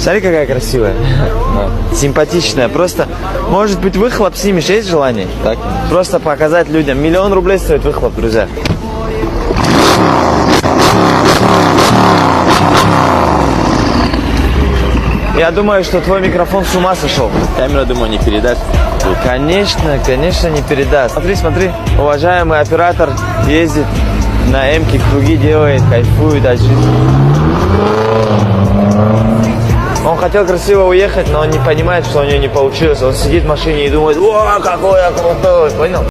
Смотри, какая красивая. Симпатичная. Просто, может быть, выхлоп снимешь, есть желание? Так. Просто показать людям. 1 000 000 рублей стоит выхлоп, друзья. Я думаю, что твой микрофон с ума сошел. Камера, думаю, не передаст. Конечно, конечно, не передаст. Смотри, смотри, уважаемый оператор ездит на М-ке, круги делает, кайфует от жизни. Он хотел красиво уехать, но он не понимает, что у него не получилось. Он сидит в машине и думает: о, какой я крутой, понял?